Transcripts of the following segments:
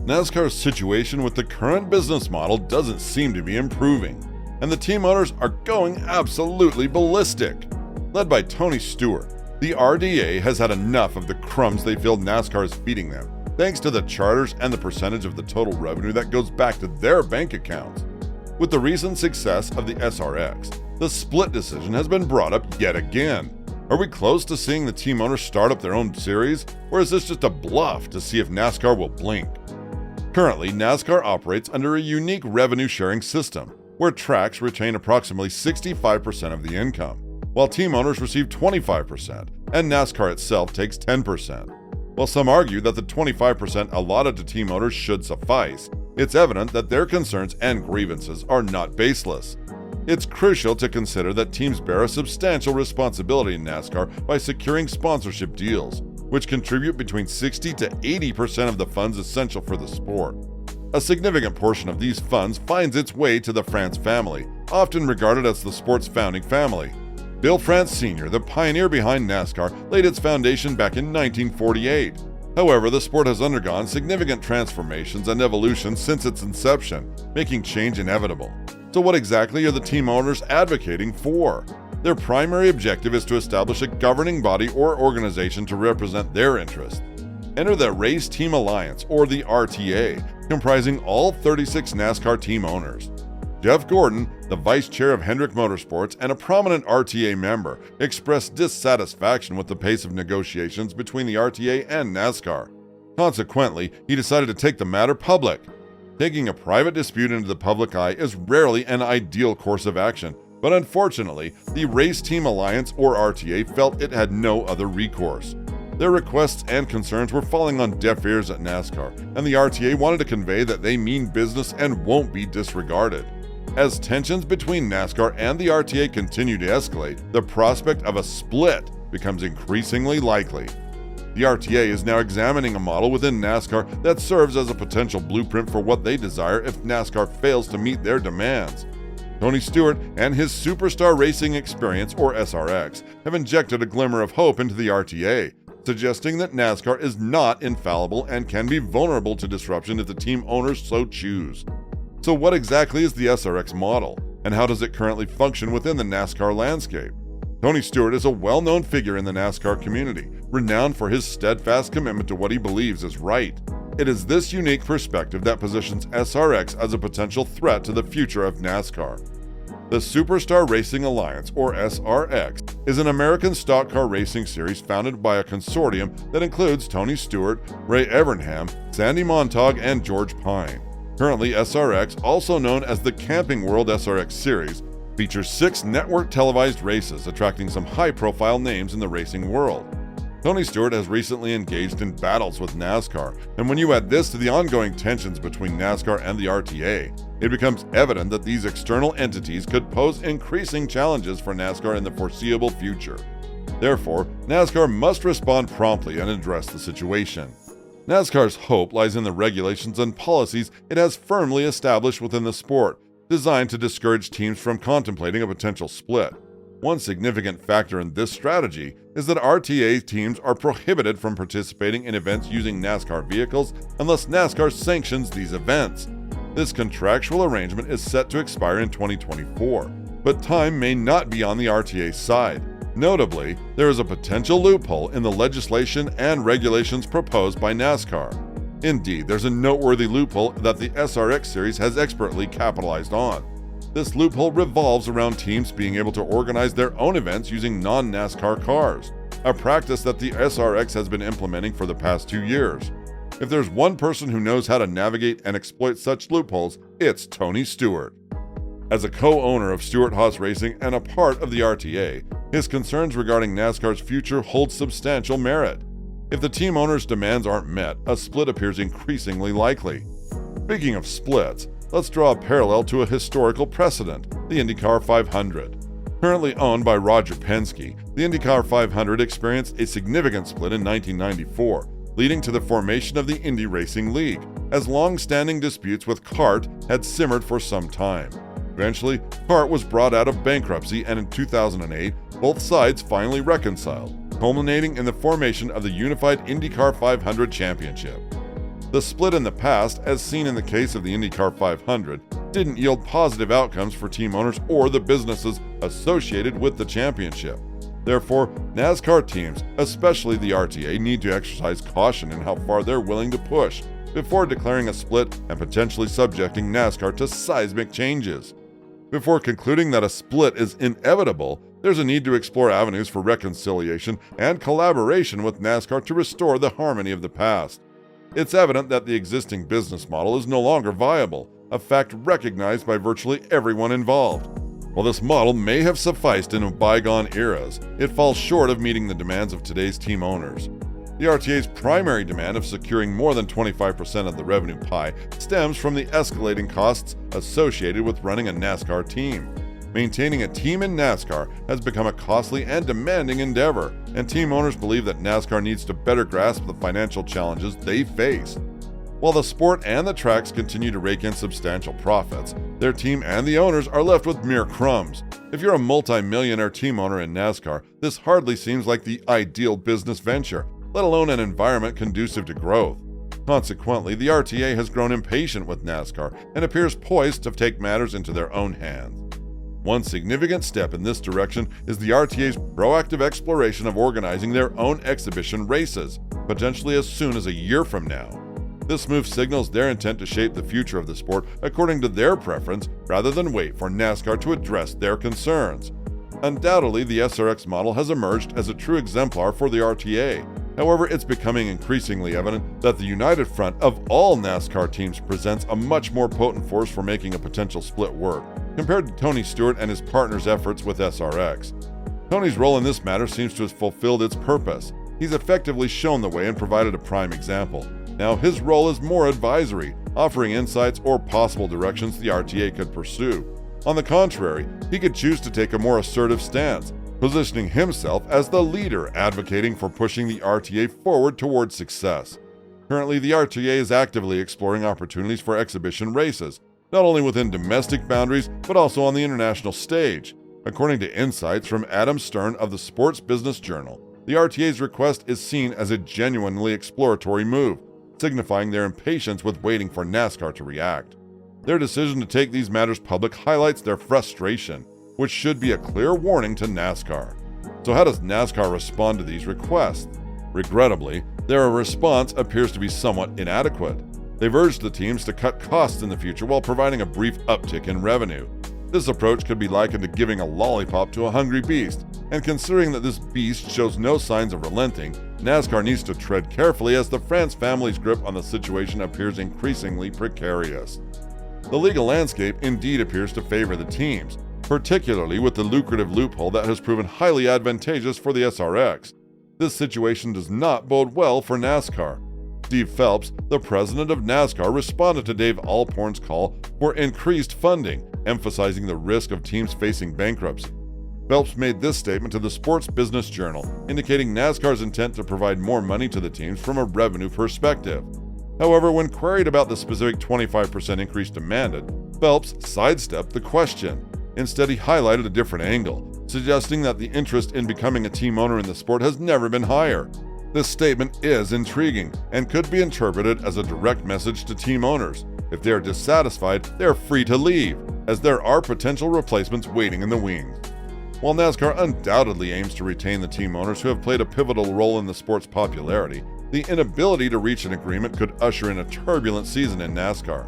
NASCAR's situation with the current business model doesn't seem to be improving, and the team owners are going absolutely ballistic. Led by Tony Stewart, the RDA has had enough of the crumbs they feel NASCAR is feeding them, thanks to the charters and the percentage of the total revenue that goes back to their bank accounts. With the recent success of the SRX, the split decision has been brought up yet again. Are we close to seeing the team owners start up their own series, or is this just a bluff to see if NASCAR will blink? Currently, NASCAR operates under a unique revenue-sharing system, where tracks retain approximately 65% of the income, while team owners receive 25%, and NASCAR itself takes 10%. While some argue that the 25% allotted to team owners should suffice, it's evident that their concerns and grievances are not baseless. It's crucial to consider that teams bear a substantial responsibility in NASCAR by securing sponsorship deals, which contribute between 60 to 80% of the funds essential for the sport. A significant portion of these funds finds its way to the France family, often regarded as the sport's founding family. Bill France Sr., the pioneer behind NASCAR, laid its foundation back in 1948. However, the sport has undergone significant transformations and evolutions since its inception, making change inevitable. So what exactly are the team owners advocating for? Their primary objective is to establish a governing body or organization to represent their interests. Enter the Race Team Alliance, or the RTA, comprising all 36 NASCAR team owners. Jeff Gordon, the vice chair of Hendrick Motorsports and a prominent RTA member, expressed dissatisfaction with the pace of negotiations between the RTA and NASCAR. Consequently, he decided to take the matter public. Taking a private dispute into the public eye is rarely an ideal course of action, but unfortunately, the Race Team Alliance, or RTA, felt it had no other recourse. Their requests and concerns were falling on deaf ears at NASCAR, and the RTA wanted to convey that they mean business and won't be disregarded. As tensions between NASCAR and the RTA continue to escalate, the prospect of a split becomes increasingly likely. The RTA is now examining a model within NASCAR that serves as a potential blueprint for what they desire if NASCAR fails to meet their demands. Tony Stewart and his Superstar Racing Experience, or SRX, have injected a glimmer of hope into the RTA, suggesting that NASCAR is not infallible and can be vulnerable to disruption if the team owners so choose. So what exactly is the SRX model, and how does it currently function within the NASCAR landscape? Tony Stewart is a well-known figure in the NASCAR community, renowned for his steadfast commitment to what he believes is right. It is this unique perspective that positions SRX as a potential threat to the future of NASCAR. The Superstar Racing Alliance, or SRX, is an American stock car racing series founded by a consortium that includes Tony Stewart, Ray Evernham, Sandy Montag, and George Pine. Currently, SRX, also known as the Camping World SRX Series, features 6 network televised races, attracting some high-profile names in the racing world. Tony Stewart has recently engaged in battles with NASCAR, and when you add this to the ongoing tensions between NASCAR and the RTA, it becomes evident that these external entities could pose increasing challenges for NASCAR in the foreseeable future. Therefore, NASCAR must respond promptly and address the situation. NASCAR's hope lies in the regulations and policies it has firmly established within the sport, designed to discourage teams from contemplating a potential split. One significant factor in this strategy is that RTA teams are prohibited from participating in events using NASCAR vehicles unless NASCAR sanctions these events. This contractual arrangement is set to expire in 2024, but time may not be on the RTA's side. Notably, there is a potential loophole in the legislation and regulations proposed by NASCAR. Indeed, there's a noteworthy loophole that the SRX series has expertly capitalized on. This loophole revolves around teams being able to organize their own events using non-NASCAR cars, a practice that the SRX has been implementing for the past 2 years. If there's one person who knows how to navigate and exploit such loopholes, it's Tony Stewart. As a co-owner of Stewart-Haas Racing and a part of the RTA, his concerns regarding NASCAR's future hold substantial merit. If the team owner's demands aren't met, a split appears increasingly likely. Speaking of splits, let's draw a parallel to a historical precedent, the IndyCar 500. Currently owned by Roger Penske, the IndyCar 500 experienced a significant split in 1994, leading to the formation of the Indy Racing League, as long-standing disputes with CART had simmered for some time. Eventually, CART was brought out of bankruptcy, and in 2008, both sides finally reconciled, culminating in the formation of the unified IndyCar 500 Championship. The split in the past, as seen in the case of the IndyCar 500, didn't yield positive outcomes for team owners or the businesses associated with the championship. Therefore, NASCAR teams, especially the RTA, need to exercise caution in how far they're willing to push before declaring a split and potentially subjecting NASCAR to seismic changes. Before concluding that a split is inevitable, there's a need to explore avenues for reconciliation and collaboration with NASCAR to restore the harmony of the past. It's evident that the existing business model is no longer viable, a fact recognized by virtually everyone involved. While this model may have sufficed in bygone eras, it falls short of meeting the demands of today's team owners. The RTA's primary demand of securing more than 25% of the revenue pie stems from the escalating costs associated with running a NASCAR team. Maintaining a team in NASCAR has become a costly and demanding endeavor, and team owners believe that NASCAR needs to better grasp the financial challenges they face. While the sport and the tracks continue to rake in substantial profits, their team and the owners are left with mere crumbs. If you're a multi-millionaire team owner in NASCAR, this hardly seems like the ideal business venture, let alone an environment conducive to growth. Consequently, the RTA has grown impatient with NASCAR and appears poised to take matters into their own hands. One significant step in this direction is the RTA's proactive exploration of organizing their own exhibition races, potentially as soon as a year from now. This move signals their intent to shape the future of the sport according to their preference rather than wait for NASCAR to address their concerns. Undoubtedly, the SRX model has emerged as a true exemplar for the RTA. However, it's becoming increasingly evident that the united front of all NASCAR teams presents a much more potent force for making a potential split work, compared to Tony Stewart and his partner's efforts with SRX. Tony's role in this matter seems to have fulfilled its purpose. He's effectively shown the way and provided a prime example. Now his role is more advisory, offering insights or possible directions the RTA could pursue. On the contrary, he could choose to take a more assertive stance, positioning himself as the leader advocating for pushing the RTA forward towards success. Currently, the RTA is actively exploring opportunities for exhibition races, not only within domestic boundaries, but also on the international stage. According to insights from Adam Stern of the Sports Business Journal, the RTA's request is seen as a genuinely exploratory move, signifying their impatience with waiting for NASCAR to react. Their decision to take these matters public highlights their frustration, which should be a clear warning to NASCAR. So how does NASCAR respond to these requests? Regrettably, their response appears to be somewhat inadequate. They've urged the teams to cut costs in the future while providing a brief uptick in revenue. This approach could be likened to giving a lollipop to a hungry beast, and considering that this beast shows no signs of relenting, NASCAR needs to tread carefully as the France family's grip on the situation appears increasingly precarious. The legal landscape indeed appears to favor the teams, particularly with the lucrative loophole that has proven highly advantageous for the SRX. This situation does not bode well for NASCAR. Steve Phelps, the president of NASCAR, responded to Dave Alporn's call for increased funding, emphasizing the risk of teams facing bankruptcy. Phelps made this statement to the Sports Business Journal, indicating NASCAR's intent to provide more money to the teams from a revenue perspective. However, when queried about the specific 25% increase demanded, Phelps sidestepped the question. Instead, he highlighted a different angle, suggesting that the interest in becoming a team owner in the sport has never been higher. This statement is intriguing and could be interpreted as a direct message to team owners. If they are dissatisfied, they are free to leave, as there are potential replacements waiting in the wings. While NASCAR undoubtedly aims to retain the team owners who have played a pivotal role in the sport's popularity, the inability to reach an agreement could usher in a turbulent season in NASCAR.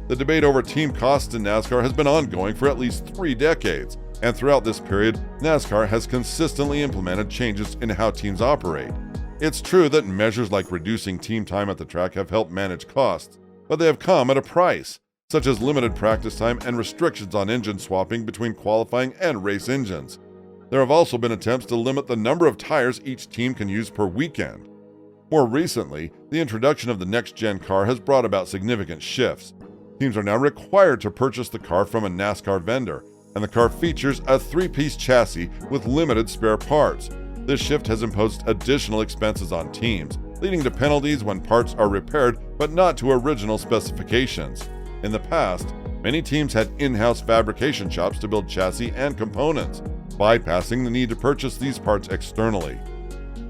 The debate over team costs in NASCAR has been ongoing for at least 3 decades, and throughout this period, NASCAR has consistently implemented changes in how teams operate. It's true that measures like reducing team time at the track have helped manage costs, but they have come at a price, such as limited practice time and restrictions on engine swapping between qualifying and race engines. There have also been attempts to limit the number of tires each team can use per weekend. More recently, the introduction of the next-gen car has brought about significant shifts. Teams are now required to purchase the car from a NASCAR vendor, and the car features a 3-piece chassis with limited spare parts. This shift has imposed additional expenses on teams, leading to penalties when parts are repaired but not to original specifications. In the past, many teams had in-house fabrication shops to build chassis and components, bypassing the need to purchase these parts externally.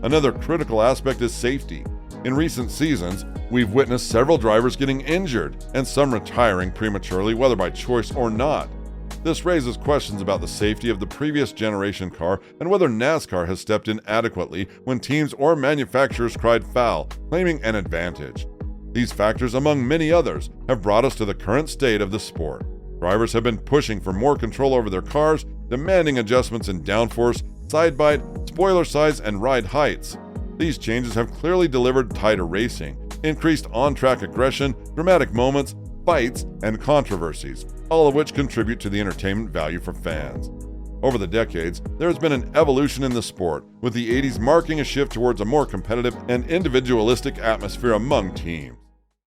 Another critical aspect is safety. In recent seasons, we've witnessed several drivers getting injured and some retiring prematurely, whether by choice or not. This raises questions about the safety of the previous generation car and whether NASCAR has stepped in adequately when teams or manufacturers cried foul, claiming an advantage. These factors, among many others, have brought us to the current state of the sport. Drivers have been pushing for more control over their cars, demanding adjustments in downforce, side bite, spoiler size, and ride heights. These changes have clearly delivered tighter racing, increased on-track aggression, dramatic moments, fights, and controversies, all of which contribute to the entertainment value for fans. Over the decades, there has been an evolution in the sport, with the 80s marking a shift towards a more competitive and individualistic atmosphere among teams.